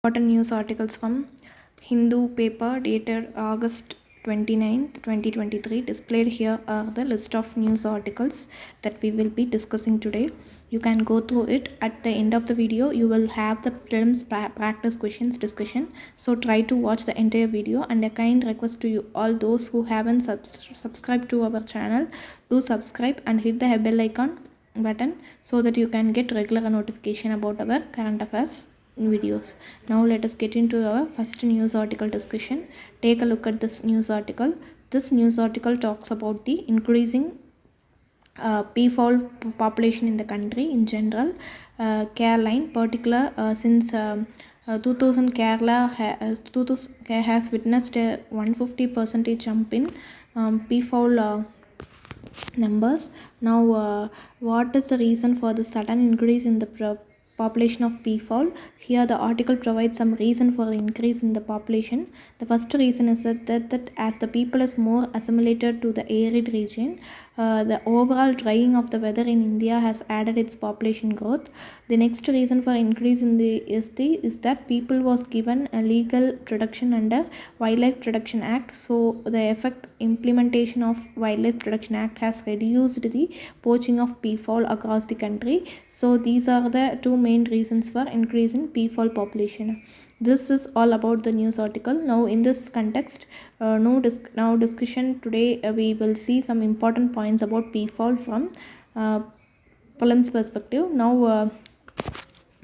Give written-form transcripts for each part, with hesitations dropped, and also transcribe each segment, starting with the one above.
Important news articles from Hindu paper dated August 29th, 2023. Displayed here are the list of news articles that we will be discussing today. You can go through it. At the end of the video, you will have the prelims practice questions discussion. So try to watch the entire video, and a kind request to you all those who haven't subscribed to our channel, do subscribe and hit the bell icon button so that you can get regular notification about our current affairs videos. Now let us get into our first news article discussion. Take a look at this news article. This news article talks about the increasing peafowl population in the country in general. Kerala in particular, since 2000 Kerala has witnessed a 150% jump in peafowl numbers. Now what is the reason for the sudden increase in the population of peafowl? Here the article provides some reason for the increase in the population. The first reason is that as the people is more assimilated to the arid region, the overall drying of the weather in India has added its population growth. The next reason for increase in is that people was given a legal protection under Wildlife Protection Act. So the effect implementation of Wildlife Protection Act has reduced the poaching of peafowl across the country. So these are the two main reasons for increase in peafowl population. This is all about the news article. Now in this context, now discussion today, we will see some important points about peafowl from prelims perspective. Now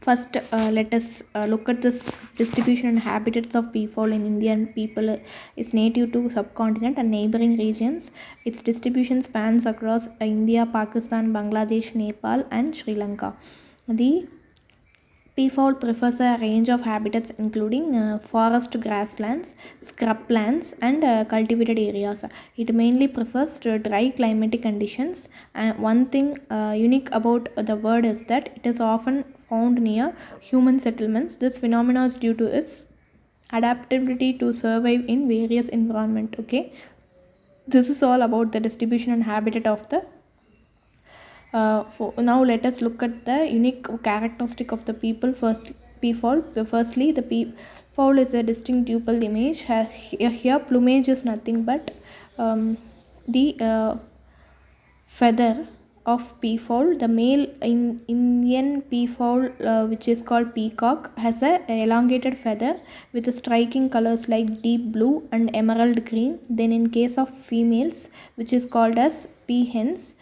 first let us look at this distribution and habitats of peafowl in India. And people is native to subcontinent and neighboring regions. Its distribution spans across India, Pakistan, Bangladesh, Nepal and Sri Lanka. The peafowl prefers a range of habitats including forest grasslands, scrublands and cultivated areas. It mainly prefers dry climatic conditions. And one thing unique about the bird is that it is often found near human settlements. This phenomenon is due to its adaptability to survive in various environments. Okay, this is all about the distribution and habitat of the now let us look at the unique characteristic of the peafowl. Firstly, the peafowl is a distinct dual image. Here plumage is nothing but the feather of peafowl. The male in Indian peafowl, which is called peacock, has a elongated feather with striking colors like deep blue and emerald green. Then in case of females, which is called as peahens,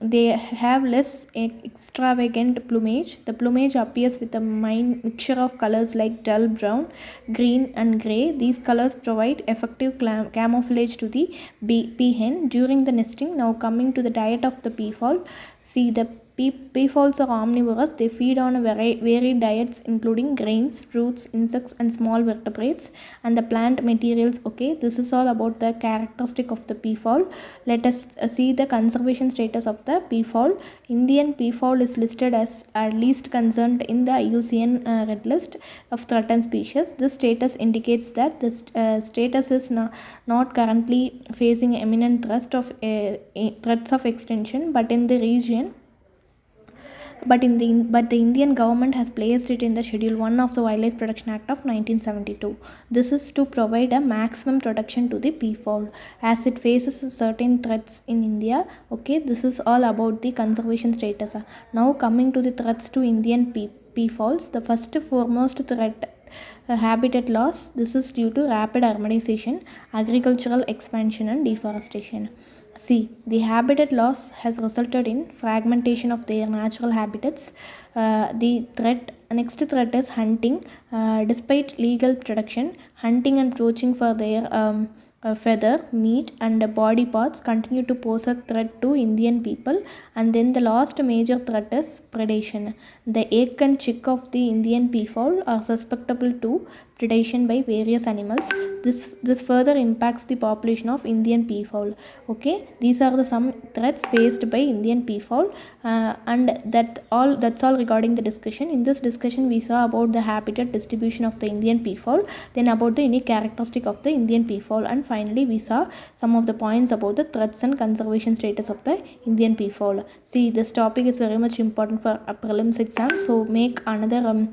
they have less extravagant plumage. The plumage appears with a mixture of colors like dull brown, green and grey. These colors provide effective camouflage to the peahen during the nesting. Now coming to the diet of the peafowl. See, the peafowls are omnivorous. They feed on varied diets including grains, fruits, insects and small vertebrates and the plant materials. Okay, this is all about the characteristic of the peafowl. Let us see the conservation status of the peafowl. Indian peafowl is listed as least concerned in the IUCN Red List of threatened species. This status indicates that this status is not currently facing imminent threats of extinction, but in the region. But the Indian government has placed it in the Schedule 1 of the Wildlife Protection Act of 1972. This is to provide a maximum protection to the peafowl as it faces certain threats in India. Okay, this is all about the conservation status. Now coming to the threats to Indian peafowls. The first foremost threat, habitat loss. This is due to rapid urbanization, agricultural expansion and deforestation. See, the habitat loss has resulted in fragmentation of their natural habitats. The next threat is hunting. Despite legal protection, hunting and poaching for their feather, meat and body parts continue to pose a threat to Indian people. And then the last major threat is predation. The egg and chick of the Indian peafowl are susceptible to predation by various animals. This further impacts the population of Indian peafowl. Okay, these are the some threats faced by Indian peafowl, and that's all regarding the discussion. In this discussion, we saw about the habitat distribution of the Indian peafowl, then about the unique characteristic of the Indian peafowl, and finally we saw some of the points about the threats and conservation status of the Indian peafowl. See, this topic is very much important for a prelims exam, so make another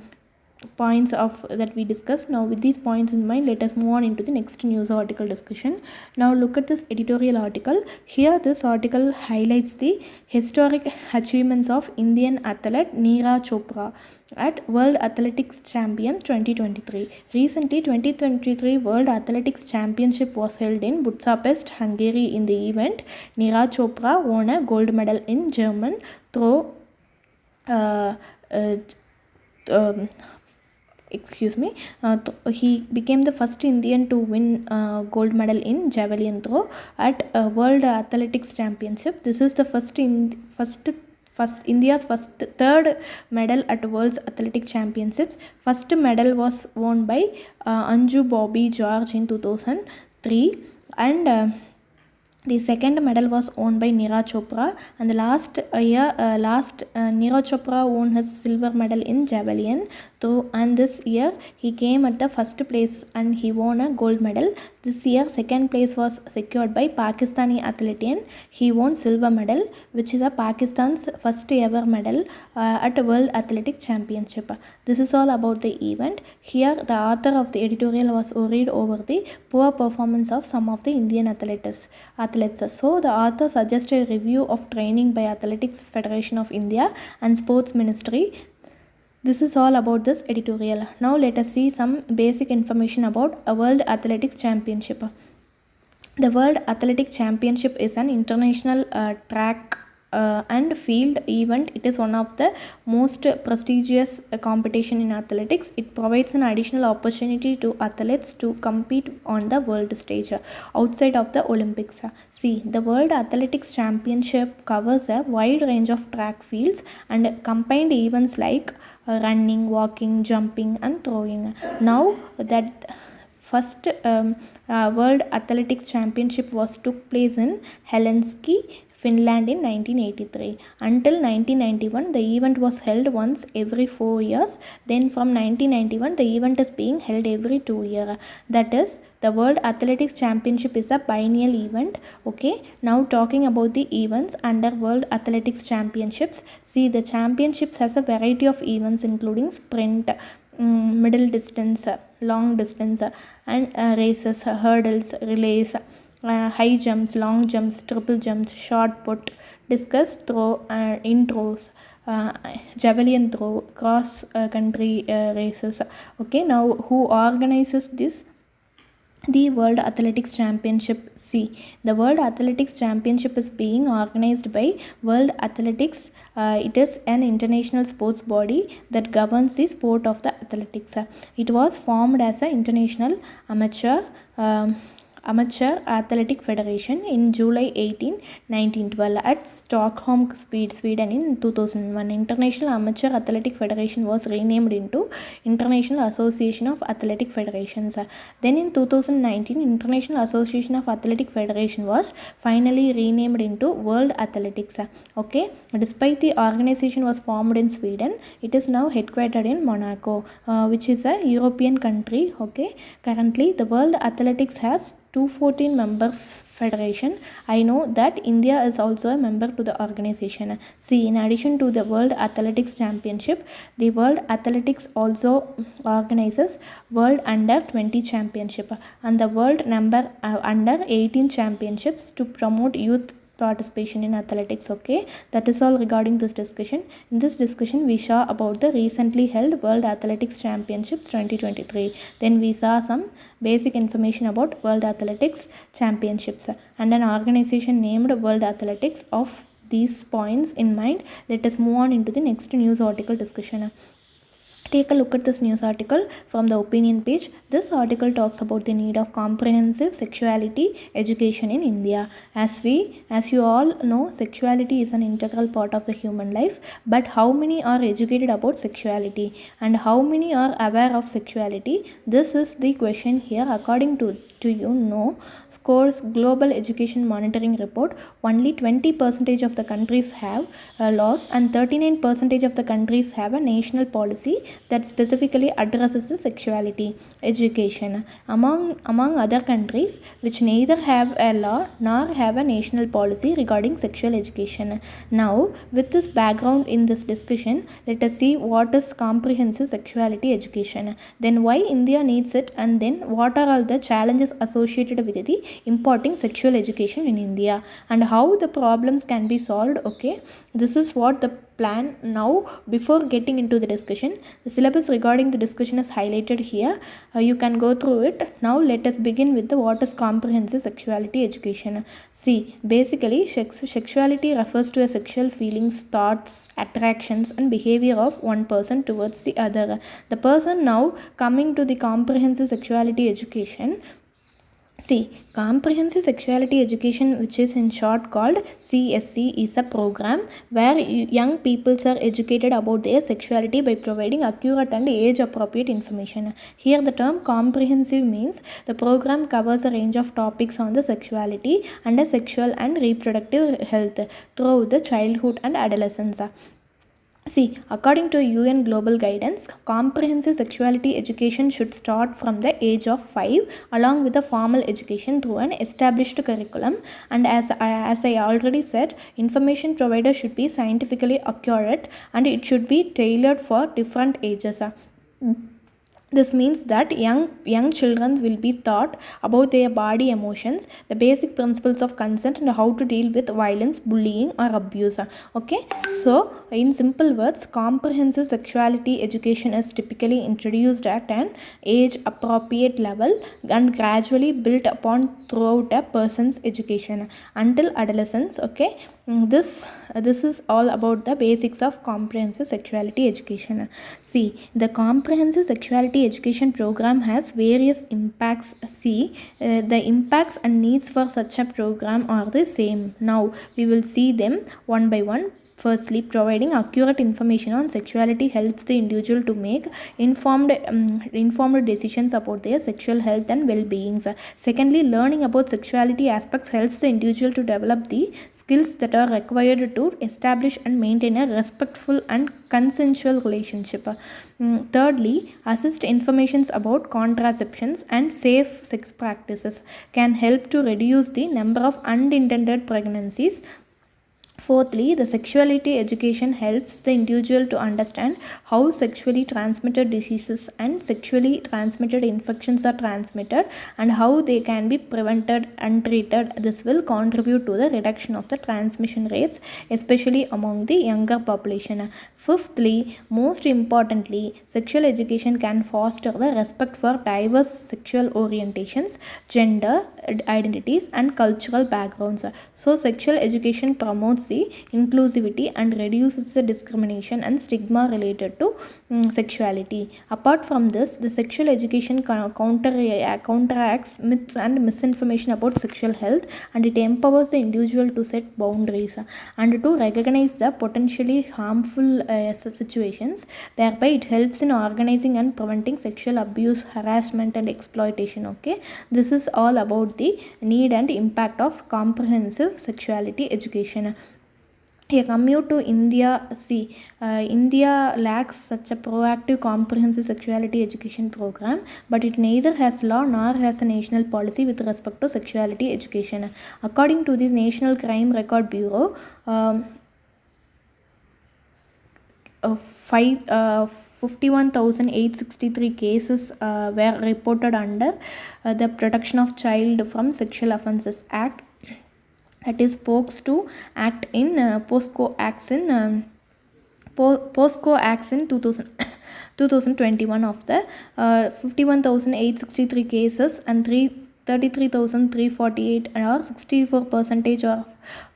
points of that we discussed. Now with these points in mind, let us move on into the next news article discussion. Now look at this editorial article. Here this article highlights the historic achievements of Indian athlete Neeraj Chopra at World Athletics Champion 2023. Recently, 2023 World Athletics Championship was held in Budapest, Hungary. In the event, Neeraj Chopra won a gold medal in German throw he became the first Indian to win gold medal in javelin throw at World Athletics Championship. This is the India's third medal at World's Athletic Championships. First medal was won by Anju Bobby George in 2003, and the second medal was won by Neeraj Chopra, and the last Neeraj Chopra won his silver medal in javelin. So, and this year he came at the first place and he won a gold medal. This year second place was secured by Pakistani athlete. He won silver medal, which is a Pakistan's first ever medal at World Athletic Championship. This is all about the event. Here the author of the editorial was worried over the poor performance of some of the Indian athletes. So the author suggested a review of training by Athletics Federation of India and Sports Ministry. This is all about this editorial. Now let us see some basic information about a World Athletics Championship. The World Athletic Championship is an international track and field event. It is one of the most prestigious competition in athletics. It provides an additional opportunity to athletes to compete on the world stage outside of the Olympics. See, the World Athletics Championship covers a wide range of track fields and combined events like running, walking, jumping and throwing. Now that first World Athletics Championship took place in Helsinki, Finland in 1983. Until 1991, the event was held once every 4 years. Then from 1991, the event is being held every 2 years. That is, the World Athletics Championship is a biennial event. Okay, now talking about the events under World Athletics Championships. See, the championships has a variety of events including sprint, middle distance, long distance, and races, hurdles, relays, high jumps, long jumps, triple jumps, shot put, discus throw, intros, javelin throw, cross country races. Okay, now who organizes this? The World Athletics Championship. See, the World Athletics Championship is being organized by World Athletics. It is an international sports body that governs the sport of the athletics. It was formed as an international Amateur Athletic Federation in July 18, 1912 at Stockholm, Sweden in 2001. International Amateur Athletic Federation was renamed into International Association of Athletic Federations. Then in 2019, International Association of Athletic Federation was finally renamed into World Athletics. Okay, despite the organization was formed in Sweden, it is now headquartered in Monaco, which is a European country. Okay, currently the World Athletics has 214 member federation. I know that India is also a member to the organization. See, in addition to the World Athletics Championship, the World Athletics also organizes World Under 20 Championship and the World Under 18 Championships to promote youth participation in athletics. Okay, that is all regarding this discussion. In this discussion we saw about the recently held World Athletics Championships 2023. Then we saw some basic information about World Athletics Championships and an organization named World Athletics. Of these points in mind, let us move on into the next news article discussion. Take a look at this news article from the opinion page. This article talks about the need of comprehensive sexuality education in India. As you all know, sexuality is an integral part of the human life. But how many are educated about sexuality and how many are aware of sexuality? This is the question here. According to SCORE's Global Education Monitoring Report, only 20% of the countries have laws and 39% of the countries have a national policy that specifically addresses the sexuality education. Among other countries which neither have a law nor have a national policy regarding sexual education. Now, with this background in this discussion, let us see what is comprehensive sexuality education, then why India needs it, and then what are all the challenges associated with the imparting sexual education in India, and how the problems can be solved. Okay, this is what the plan. Now, before getting into the discussion, the syllabus regarding the discussion is highlighted here. You can go through it. Now, let us begin with the what is comprehensive sexuality education. See, basically, sexuality refers to a sexual feelings, thoughts, attractions, and behavior of one person towards the other. The person now coming to the comprehensive sexuality education. See, comprehensive sexuality education, which is in short called CSE, is a program where young people are educated about their sexuality by providing accurate and age appropriate information. Here the term comprehensive means the program covers a range of topics on the sexuality and the sexual and reproductive health throughout the childhood and adolescence. See, according to UN Global Guidance, comprehensive sexuality education should start from the age of 5 along with the formal education through an established curriculum. And as I already said, information provided should be scientifically accurate and it should be tailored for different ages. This means that young children will be taught about their body emotions, the basic principles of consent, and how to deal with violence, bullying, or abuse. Okay, so in simple words, comprehensive sexuality education is typically introduced at an age appropriate level and gradually built upon throughout a person's education until adolescence. Okay, this is all about the basics of comprehensive sexuality education. See, the comprehensive sexuality education program has various impacts. See, the impacts and needs for such a program are the same. Now we will see them one by one. Firstly, providing accurate information on sexuality helps the individual to make informed decisions about their sexual health and well-being. Secondly, learning about sexuality aspects helps the individual to develop the skills that are required to establish and maintain a respectful and consensual relationship. Thirdly, assist informations about contraceptions and safe sex practices can help to reduce the number of unintended pregnancies. Fourthly, the sexuality education helps the individual to understand how sexually transmitted diseases and sexually transmitted infections are transmitted and how they can be prevented and treated. This will contribute to the reduction of the transmission rates, especially among the younger population. Fifthly, most importantly, sexual education can foster the respect for diverse sexual orientations, gender identities, and cultural backgrounds. So, sexual education promotes the inclusivity and reduces the discrimination and stigma related to sexuality. Apart from this, the sexual education counteracts myths and misinformation about sexual health, and it empowers the individual to set boundaries and to recognize the potentially harmful situations. Thereby, it helps in organizing and preventing sexual abuse, harassment, and exploitation. Okay, this is all about the need and impact of comprehensive sexuality education. Here, commute to India. See, India lacks such a proactive comprehensive sexuality education program, but it neither has law nor has a national policy with respect to sexuality education. According to the National Crime Record Bureau, 51,863 cases were reported under the Protection of Child from Sexual Offences Act, that is POCSO Act in POSCO Acts in 2000 2021. Of the 51,863 cases, and 33,348 or 64% of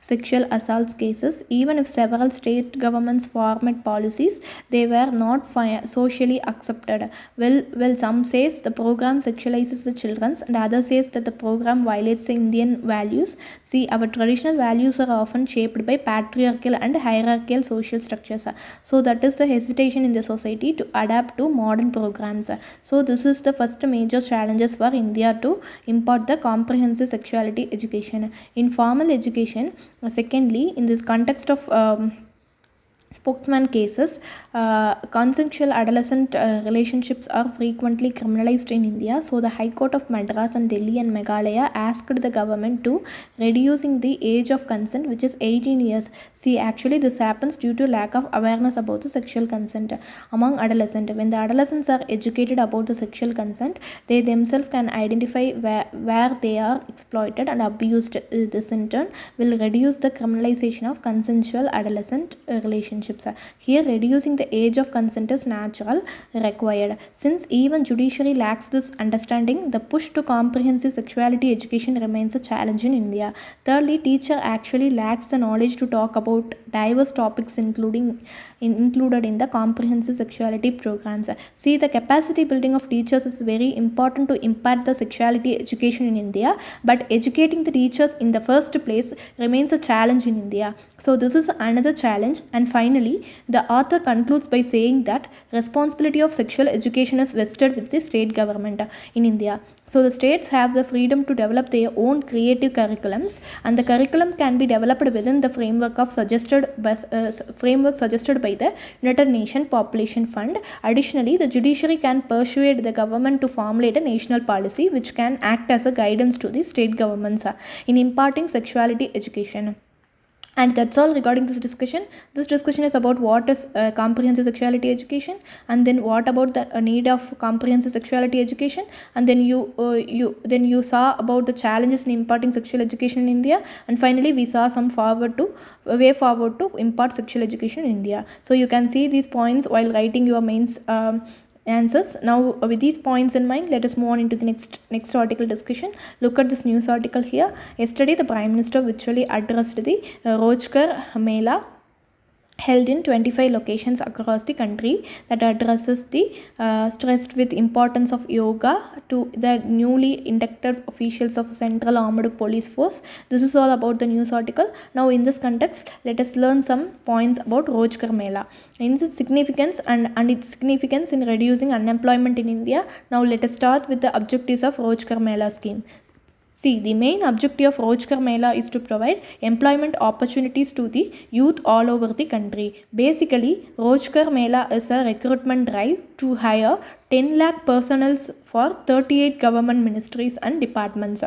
sexual assault cases, even if several state governments formed policies, they were not socially accepted. Well, some says the program sexualizes the children, and others says that the program violates the Indian values. See, our traditional values are often shaped by patriarchal and hierarchical social structures. So that is the hesitation in the society to adapt to modern programs. So this is the first major challenges for India to impart the comprehensive sexuality education. In formal education, secondly, in this context of spokesman cases. Consensual adolescent relationships are frequently criminalized in India. So the High Court of Madras and Delhi and Meghalaya asked the government to reducing the age of consent, which is 18 years. See, actually this happens due to lack of awareness about the sexual consent among adolescents. When the adolescents are educated about the sexual consent, they themselves can identify where they are exploited and abused. This in turn will reduce the criminalization of consensual adolescent relationships. Here, reducing the age of consent is natural required. Since even judiciary lacks this understanding, the push to comprehensive sexuality education remains a challenge in India. Thirdly, teacher actually lacks the knowledge to talk about diverse topics included in the comprehensive sexuality programs. See, the capacity building of teachers is very important to impart the sexuality education in India, but educating the teachers in the first place remains a challenge in India. So this is another challenge. And finally, the author concludes by saying that responsibility of sexual education is vested with the state government in India. So the states have the freedom to develop their own creative curriculums, and the curriculum can be developed within the framework suggested by the United Nations Population Fund. Additionally, the judiciary can persuade the government to formulate a national policy which can act as a guidance to the state governments in imparting sexuality education. And that's all regarding this discussion. This discussion is about what is comprehensive sexuality education, and then what about the need of comprehensive sexuality education, and then you saw about the challenges in imparting sexual education in India, and finally we saw some way forward to impart sexual education in India. So you can see these points while writing your mains answers. Now with these points in mind, let us move on into the next article discussion. Look at this news article here. Yesterday the Prime Minister virtually addressed the Rozgar Mela held in 25 locations across the country that addresses the stressed with importance of yoga to the newly inducted officials of Central Armed Police Force. This is all about the news article. Now in this context, let us learn some points about Rozgar Mela in its significance and its significance in reducing unemployment in India. Now let us start with the objectives of Rozgar Mela scheme. See, the main objective of Rozgar Mela is to provide employment opportunities to the youth all over the country. Basically, Rozgar Mela is a recruitment drive to hire 10 lakh personnel for 38 government ministries and departments.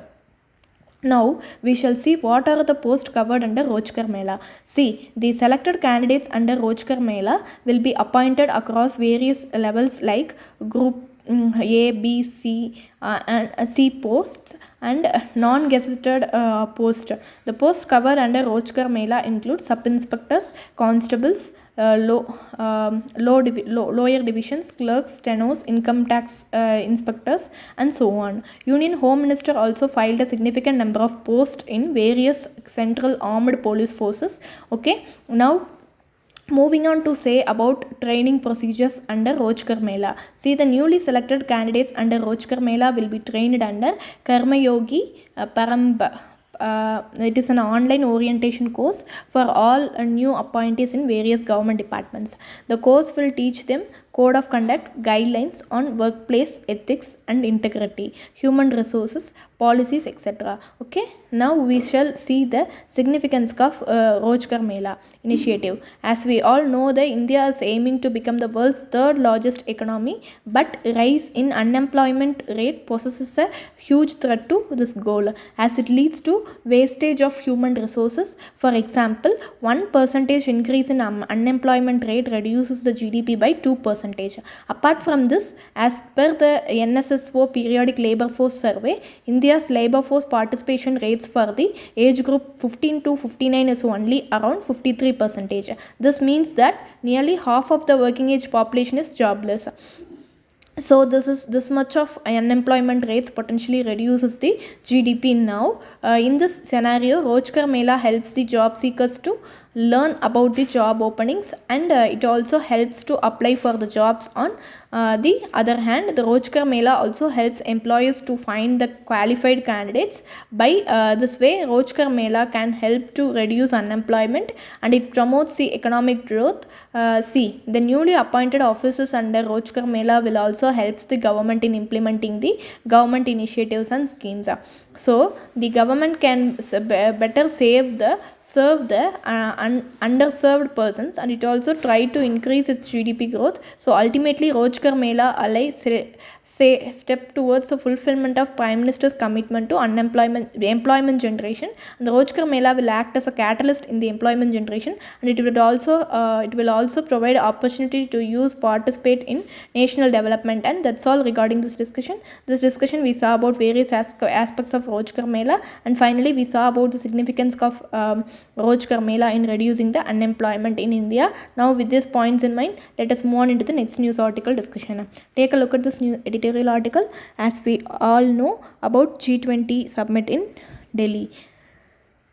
Now, we shall see what are the posts covered under Rozgar Mela. See, the selected candidates under Rozgar Mela will be appointed across various levels like Group A, B, C and C posts and non-gazetted post. The posts covered under Rozgar Mela include sub-inspectors, constables, lower divisions, clerks, stenos, income tax inspectors and so on. Union Home Minister also filed a significant number of posts in various central armed police forces. Okay, now moving on to say about training procedures under Rozgar Mela. See, the newly selected candidates under Rozgar Mela will be trained under Karma Yogi Paramba. It is an online orientation course for all new appointees in various government departments. The course will teach them code of conduct, guidelines on workplace ethics and integrity, human resources, policies, etc. Okay, now we shall see the significance of Rozgar Mela initiative. As we all know, India is aiming to become the world's third largest economy, but rise in unemployment rate poses a huge threat to this goal, as it leads to wastage of human resources. For example, 1% increase in unemployment rate reduces the GDP by 2%. Apart from this, as per the NSSO periodic labor force survey, India's labor force participation rates for the age group 15 to 59 is only around 53%. This means that nearly half of the working age population is jobless. So this much of unemployment rates potentially reduces the GDP now. In this scenario, Rozgar Mela helps the job seekers to learn about the job openings, and it also helps to apply for the jobs. On the other hand, the Rozgar Mela also helps employers to find the qualified candidates. By this way, Rozgar Mela can help to reduce unemployment and it promotes the economic growth. See, the newly appointed officers under Rozgar Mela will also help the government in implementing the government initiatives and schemes. So the government can better serve the underserved persons, and it also try to increase its GDP growth. So ultimately, Rozgar Mela ally say step towards the fulfillment of Prime Minister's commitment to employment generation, and the Rozgar Mela will act as a catalyst in the employment generation, and it will also provide opportunity to participate in national development. And that's all regarding this discussion. This discussion we saw about various aspects of Rozgar Mela, and finally we saw about the significance of Rozgar Mela in reducing the unemployment in India. Now with these points in mind, let us move on into the next news article discussion. Take a look at this new editorial article. As we all know about G20 summit in Delhi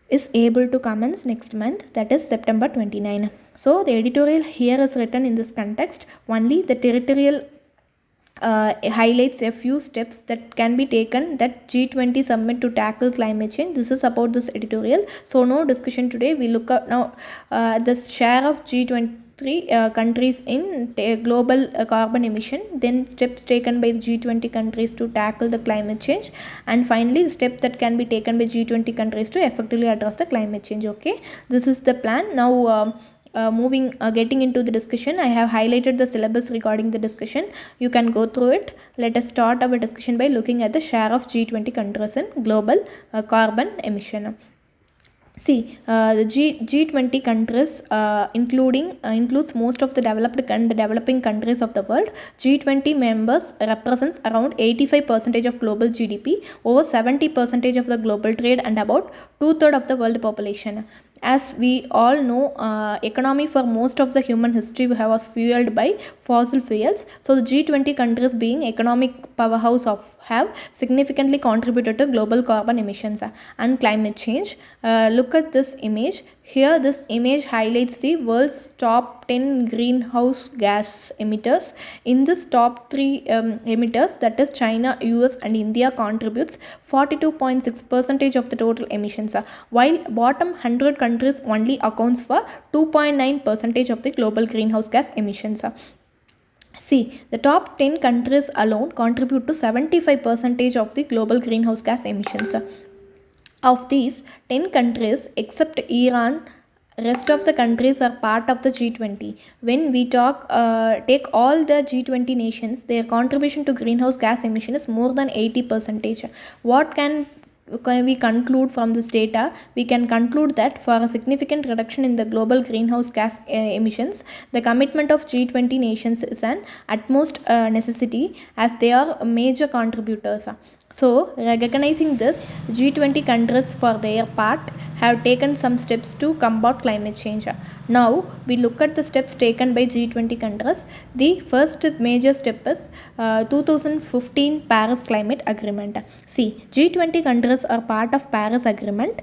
is able to commence next month, that is September 29. So the editorial here is written in this context. Only the territorial highlights a few steps that can be taken that G20 summit to tackle climate change. This is about this editorial. So no discussion today. We look at now the share of G20 countries in global carbon emission, then steps taken by the G20 countries to tackle the climate change, and finally the step that can be taken by G20 countries to effectively address the climate change. Okay, this is the plan. Now getting into the discussion, I have highlighted the syllabus regarding the discussion. You can go through it. Let us start our discussion by looking at the share of G20 countries in global carbon emission. See, the G20 countries includes most of the developed and developing countries of the world. G20 members represents around 85% of global GDP, over 70% of the global trade, and about 2/3 of the world population. As we all know, economy for most of the human history was fueled by fossil fuels. So the G20 countries, being economic powerhouse have significantly contributed to global carbon emissions and climate change. Look at this image. Here this image highlights the world's top 10 greenhouse gas emitters. In this top 3 emitters, that is China, US and India, contributes 42.6% of the total emissions, while bottom 100 countries only accounts for 2.9% of the global greenhouse gas emissions. See, the top 10 countries alone contribute to 75% of the global greenhouse gas emissions. Of these 10 countries, except Iran, rest of the countries are part of the G20. When we take all the G20 nations, their contribution to greenhouse gas emission is more than 80%. What can we conclude from this data? We can conclude that for a significant reduction in the global greenhouse gas emissions, the commitment of G20 nations is an utmost necessity, as they are major contributors. So, recognizing this, G20 countries for their part have taken some steps to combat climate change. Now, we look at the steps taken by G20 countries. The first major step is 2015 Paris Climate Agreement. See, G20 countries are part of Paris Agreement.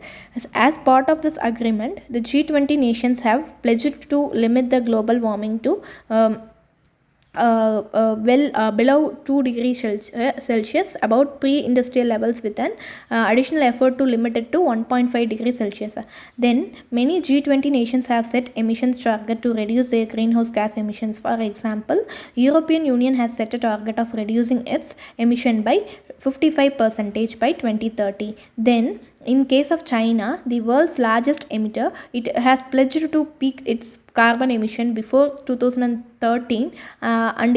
As part of this agreement, the G20 nations have pledged to limit the global warming to below 2 degrees Celsius, about pre-industrial levels, with an additional effort to limit it to 1.5 degrees Celsius. Then many G20 nations have set emissions target to reduce their greenhouse gas emissions. For example, European Union has set a target of reducing its emission by 55% by 2030. Then in case of China, the world's largest emitter, it has pledged to peak its carbon emission before 2013, and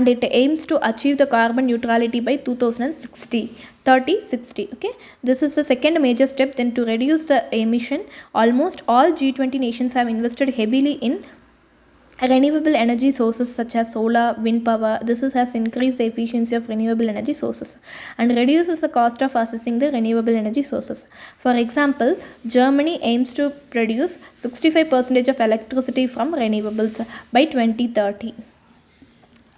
it aims to achieve the carbon neutrality by 2060. Okay, this is the second major step. Then to reduce the emission, almost all G20 nations have invested heavily in renewable energy sources such as solar, wind power. This has increased the efficiency of renewable energy sources and reduces the cost of accessing the renewable energy sources. For example, Germany aims to produce 65% of electricity from renewables by 2030.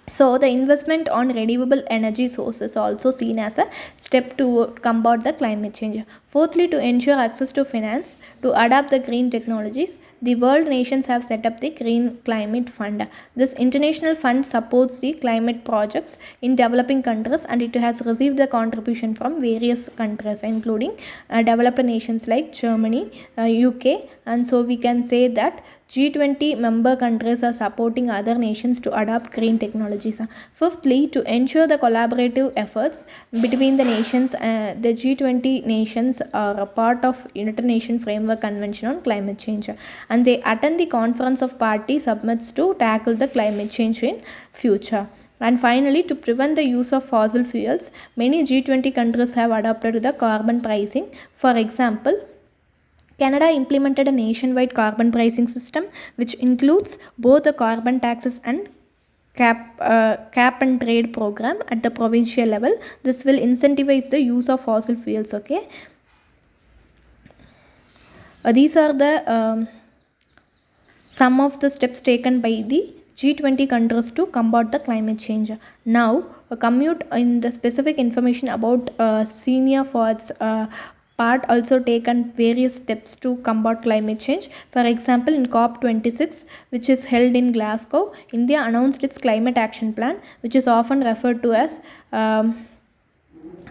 So the investment on renewable energy sources is also seen as a step to combat the climate change. Fourthly, to ensure access to finance to adapt the green technologies, the world nations have set up the Green Climate Fund. This international fund supports the climate projects in developing countries, and it has received the contribution from various countries, including developed nations like Germany, UK, and so we can say that G20 member countries are supporting other nations to adopt green technologies. Fifthly, to ensure the collaborative efforts between the nations, the G20 nations are a part of United Nations Framework Convention on Climate Change, and they attend the Conference of Party Summits to tackle the climate change in future. And finally, to prevent the use of fossil fuels, many G20 countries have adopted the carbon pricing. For example, Canada implemented a nationwide carbon pricing system which includes both the carbon taxes and cap and trade program at the provincial level. This will incentivize the use of fossil fuels. Okay, these are the some of the steps taken by the G20 countries to combat the climate change. Now, commute in the specific information about senior for its part also taken various steps to combat climate change. For example, in COP26, which is held in Glasgow, India announced its climate action plan, which is often referred to as a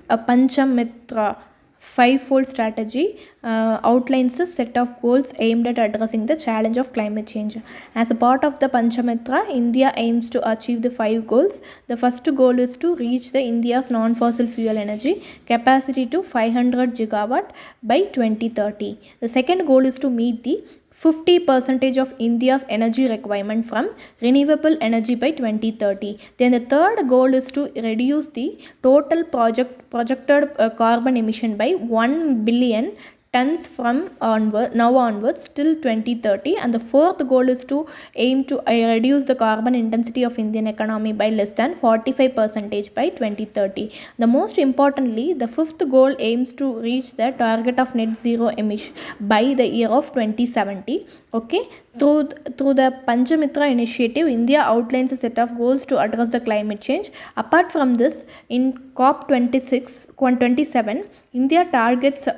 Panchamitra five-fold strategy, outlines a set of goals aimed at addressing the challenge of climate change. As a part of the Panchamitra, India aims to achieve the 5 goals. The first goal is to reach the India's non-fossil fuel energy capacity to 500 gigawatt by 2030. The second goal is to meet the 50% of India's energy requirement from renewable energy by 2030. Then the third goal is to reduce the total projected carbon emission by 1 billion tons from now onwards till 2030, and the fourth goal is to aim to reduce the carbon intensity of Indian economy by less than 45% by 2030. The most importantly, the fifth goal aims to reach the target of net zero emission by the year of 2070. Okay, through the Panchamitra initiative, India outlines a set of goals to address the climate change. Apart from this, in COP27, India targets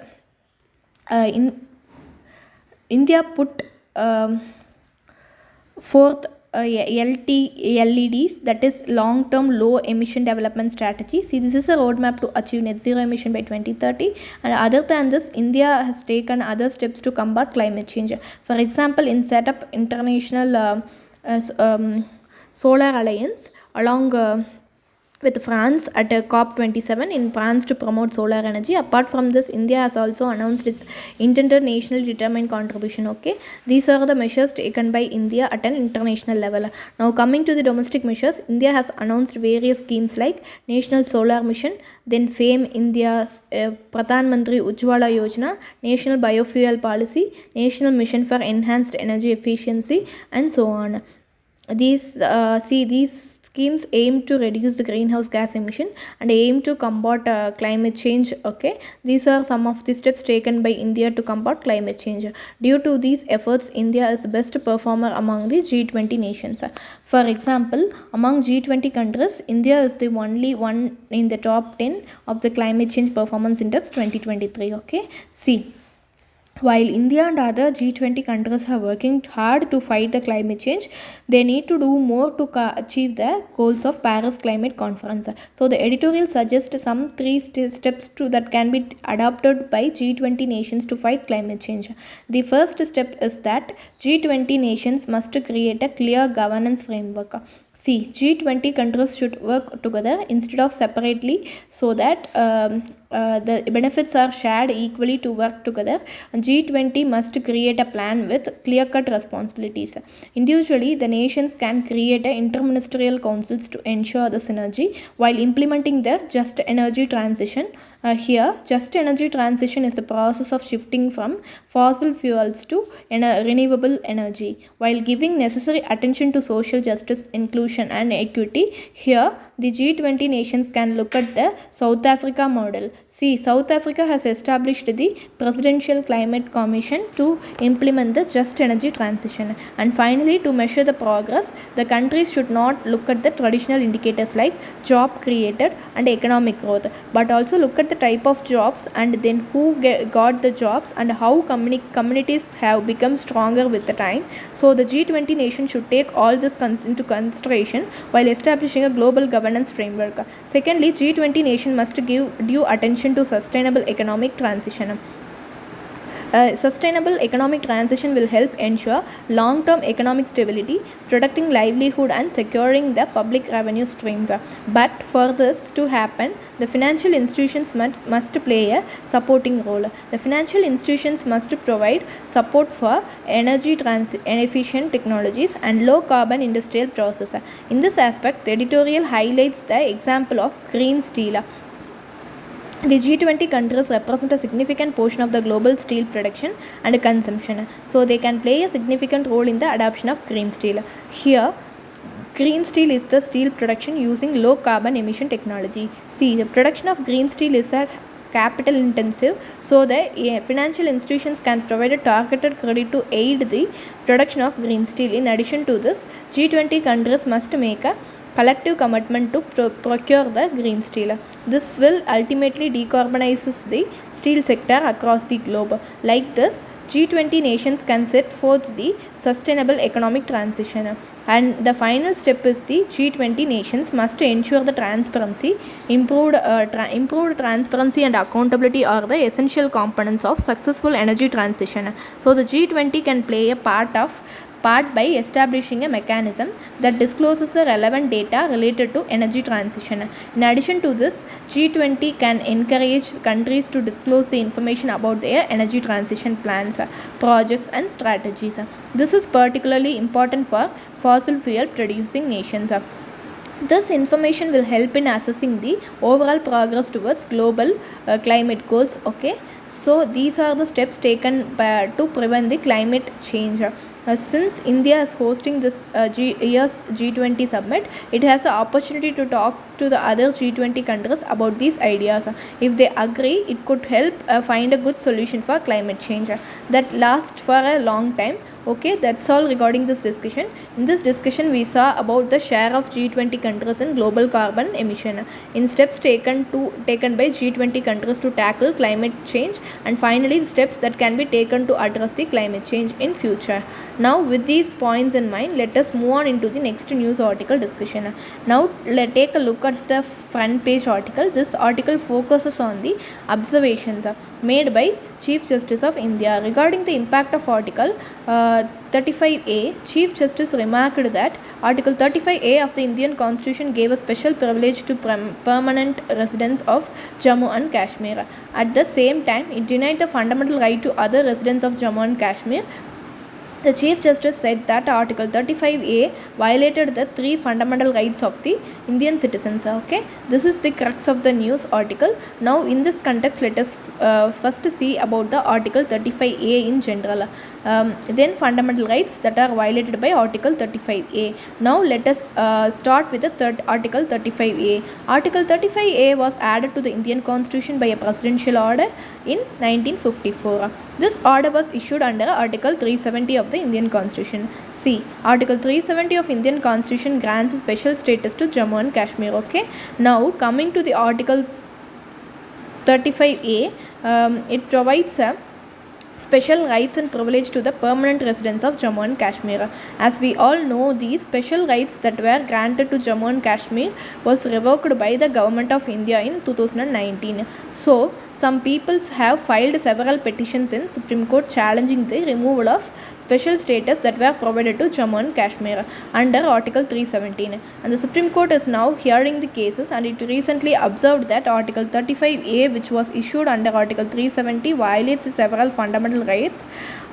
India put forth LEDs, that is long term low emission development strategy. See, this is a roadmap to achieve net zero emission by 2030, and other than this, India has taken other steps to combat climate change. For example, in set up international solar alliance along with France at COP27 in France to promote solar energy. Apart from this, India has also announced its intended national determined contribution. Okay, these are the measures taken by India at an international level. Now coming to the domestic measures, India has announced various schemes like National Solar Mission, then FAME India's Pradhan Mantri Ujjwala Yojana, National Biofuel Policy, National Mission for Enhanced Energy Efficiency, and so on. These schemes aim to reduce the greenhouse gas emission and aim to combat climate change. Okay, these are some of the steps taken by India to combat climate change. Due to these efforts, India is the best performer among the G20 nations. For example, among G20 countries, India is the only one in the top 10 of the Climate Change Performance Index 2023. Okay, see, while India and other G20 countries are working hard to fight the climate change, they need to do more to achieve the goals of Paris Climate Conference. So the editorial suggests some 3 steps that can be adopted by G20 nations to fight climate change. The first step is that G20 nations must create a clear governance framework. See, G20 countries should work together instead of separately, so that the benefits are shared equally to work together. G20 must create a plan with clear-cut responsibilities. Individually, the nations can create interministerial councils to ensure the synergy while implementing the just energy transition. Here, just energy transition is the process of shifting from fossil fuels to renewable energy while giving necessary attention to social justice, inclusion, and equity. Here, the G20 nations can look at the South Africa model. See, South Africa has established the Presidential Climate Commission to implement the just energy transition. And finally, to measure the progress, the countries should not look at the traditional indicators like job created and economic growth, but also look at the type of jobs and then who got the jobs and how communities have become stronger with the time. So the G20 nation should take all this into consideration while establishing a global governance framework. Secondly, G20 nation must give due attention to sustainable economic transition. Sustainable economic transition will help ensure long-term economic stability, protecting livelihood and securing the public revenue streams. But for this to happen, the financial institutions must play a supporting role. The financial institutions must provide support for energy efficient technologies and low-carbon industrial process. In this aspect, the editorial highlights the example of green steel. The G20 countries represent a significant portion of the global steel production and consumption, so they can play a significant role in the adoption of green steel. Here, green steel is the steel production using low carbon emission technology. See, the production of green steel is a capital intensive, so the financial institutions can provide a targeted credit to aid the production of green steel. In addition to this, G20 countries must make a collective commitment to procure the green steel. This will ultimately decarbonize the steel sector across the globe. Like this, G20 nations can set forth the sustainable economic transition. And the final step is the G20 nations must ensure the transparency. Improved transparency and accountability are the essential components of successful energy transition. So the G20 can play a part by establishing a mechanism that discloses the relevant data related to energy transition. In addition to this, G20 can encourage countries to disclose the information about their energy transition plans, projects and strategies. This is particularly important for fossil fuel producing nations. This information will help in assessing the overall progress towards global climate goals. Okay, so these are the steps taken to prevent the climate change. Since India is hosting this year's G20 summit, it has the opportunity to talk to the other G20 countries about these ideas. If they agree, it could help find a good solution for climate change that lasts for a long time. Okay, that's all regarding this discussion. In this discussion, we saw about the share of G20 countries in global carbon emission, in steps taken by G20 countries to tackle climate change, and finally the steps that can be taken to address the climate change in future. Now, with these points in mind, let us move on into the next news article discussion. Now, let's take a look at the front page article. This article focuses on the observations made by Chief Justice of India regarding the impact of Article 35A. Chief Justice remarked that Article 35A of the Indian Constitution gave a special privilege to permanent residents of Jammu and Kashmir. At the same time, it denied the fundamental right to other residents of Jammu and Kashmir. The Chief Justice said that Article 35A violated the three fundamental rights of the Indian citizens. Okay, this is the crux of the news article. Now, in this context, let us first see about the Article 35A in general. Then fundamental rights that are violated by Article 35A. Now, let us start with the Article 35A. Article 35A was added to the Indian Constitution by a presidential order in 1954. This order was issued under Article 370 of the Indian Constitution. See, Article 370 of Indian Constitution grants a special status to Jammu and Kashmir. Okay. Now, coming to the Article 35A, it provides a special rights and privilege to the permanent residents of Jammu and Kashmir. As we all know, these special rights that were granted to Jammu and Kashmir was revoked by the government of India in 2019. So, some peoples have filed several petitions in Supreme Court challenging the removal of special status that were provided to Jammu and Kashmir under Article 317. And the Supreme Court is now hearing the cases, and it recently observed that Article 35A, which was issued under Article 370, violates several fundamental rights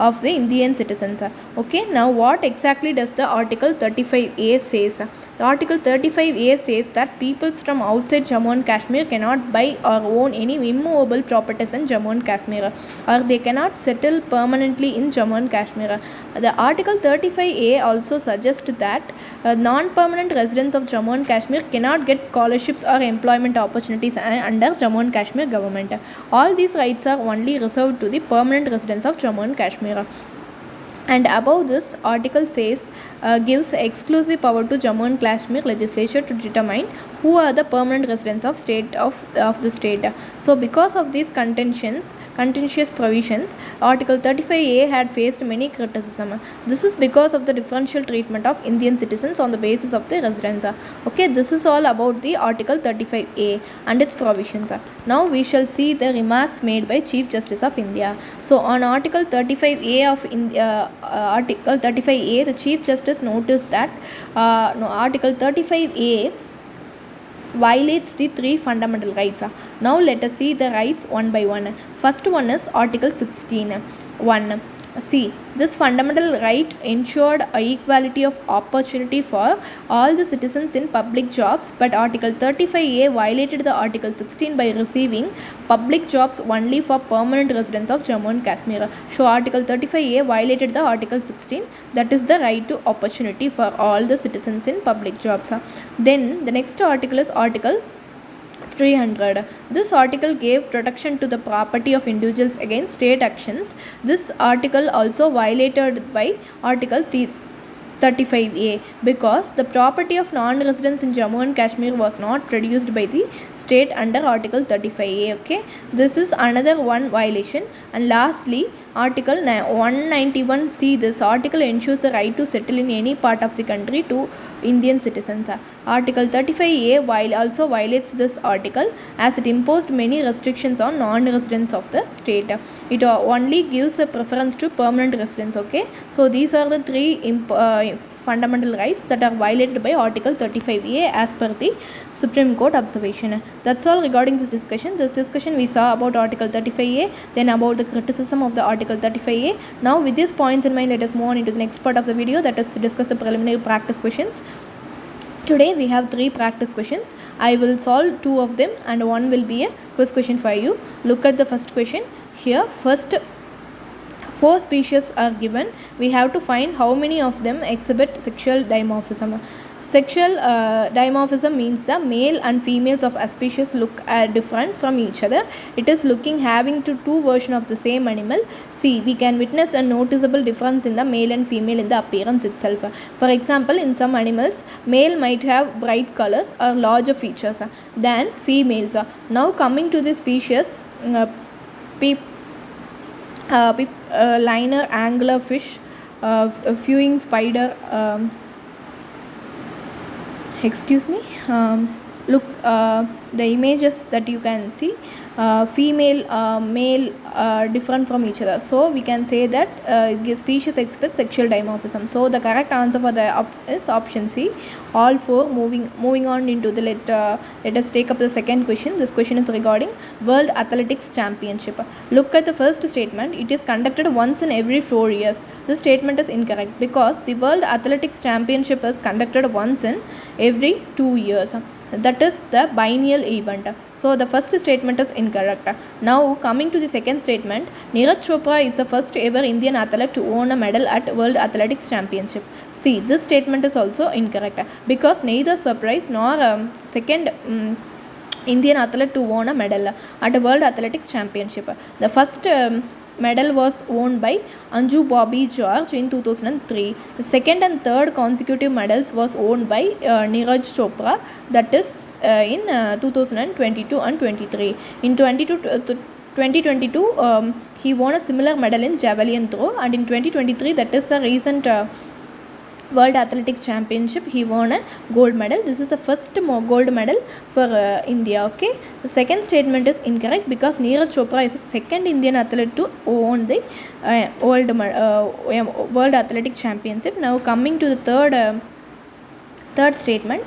of the Indian citizens. Okay, now what exactly does the Article 35A says? The Article 35A says that peoples from outside Jammu and Kashmir cannot buy or own any immovable properties in Jammu and Kashmir, or they cannot settle permanently in Jammu and Kashmir. The Article 35A also suggests that non-permanent residents of Jammu and Kashmir cannot get scholarships or employment opportunities under Jammu and Kashmir government. All these rights are only reserved to the permanent residents of Jammu and Kashmir. And above this, article says gives exclusive power to Jammu and Kashmir legislature to determine who are the permanent residents of the state. So because of these contentious provisions, Article 35A had faced many criticism. This is because of the differential treatment of Indian citizens on the basis of their residence. Okay, this is all about the Article 35A and its provisions. Now we shall see the remarks made by Chief Justice of India. So on Article 35A of Article 35A, the Chief Justice noticed that Article 35A violates the three fundamental rights. Now let us see the rights one by one. First one is Article 16. 1. See, this fundamental right ensured equality of opportunity for all the citizens in public jobs, but Article 35A violated the Article 16 by receiving public jobs only for permanent residents of Jammu and Kashmir. So Article 35A violated the Article 16, that is the right to opportunity for all the citizens in public jobs. Then the next article is Article 300. This article gave protection to the property of individuals against state actions. This article also violated by Article 35A because the property of non-residents in Jammu and Kashmir was not produced by the state under Article 35A. Okay, this is another one violation. And lastly, Article 191C. This article ensures the right to settle in any part of the country to Indian citizens. Article 35A also violates this article as it imposed many restrictions on non-residents of the state. It only gives a preference to permanent residents. Okay, so these are the three fundamental rights that are violated by Article 35A as per the Supreme Court observation. That's all regarding this discussion. This discussion we saw about Article 35A, then about the criticism of the Article 35A. Now with these points in mind, let us move on into the next part of the video, that is to discuss the preliminary practice questions. Today we have 3 practice questions. I will solve 2 of them and one will be a quiz question for you. Look at the first question. Here first 4 species are given. We have to find how many of them exhibit sexual dimorphism. Sexual dimorphism means the male and females of a species look different from each other. It is having two versions of the same animal. See, we can witness a noticeable difference in the male and female in the appearance itself. For example, in some animals, male might have bright colors or larger features than females. Now coming to the species, liner anglerfish, viewing spider, look, the images that you can see, female, male different from each other. So we can say that species exhibits sexual dimorphism. So the correct answer for the is option C, all 4. Moving on into the let us take up the second question. This question is regarding World Athletics Championship. Look at the first statement. It is conducted once in every 4 years. This statement is incorrect because the World Athletics Championship is conducted once in every 2 years. That is the biennial event. So the first statement is incorrect. Now coming to the second statement, Neeraj Chopra is the first ever Indian athlete to own a medal at World Athletics Championship. See, this statement is also incorrect because neither surprise nor second Indian athlete to own a medal at a World Athletics Championship. The first medal was won by Anju Bobby George in 2003. The second and third consecutive medals was won by Neeraj Chopra, that is in 2022 and 23. In 2022, he won a similar medal in javelin throw, and in 2023, that is a recent World Athletics Championship, he won a gold medal. This is the first gold medal for India. Okay, the second statement is incorrect because Neeraj Chopra is the second Indian athlete to own the World Athletics Championship. Now coming to the third statement,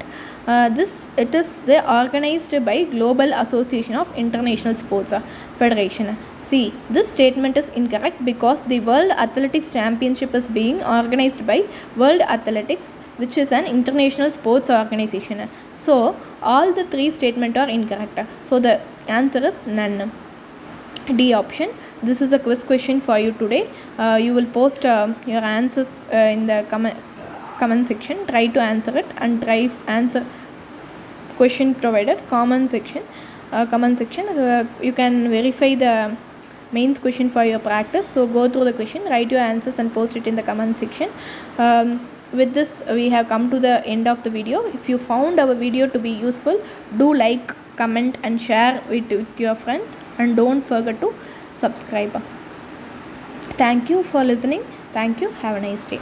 It is organized by Global Association of International Sports Federation. C. This statement is incorrect because the World Athletics Championship is being organized by World Athletics, which is an international sports organization. So all the three statements are incorrect. So the answer is none. D option. This is a quiz question for you today. You will post your answers in the comment section. Try to answer it and try answer question provided comment section. You can verify the mains question for your practice. So go through the question, write your answers and post it in the comment section. With this, we have come to the end of the video. If you found our video to be useful, do like, comment and share it with your friends, and don't forget to subscribe. Thank you for listening. Thank you. Have a nice day.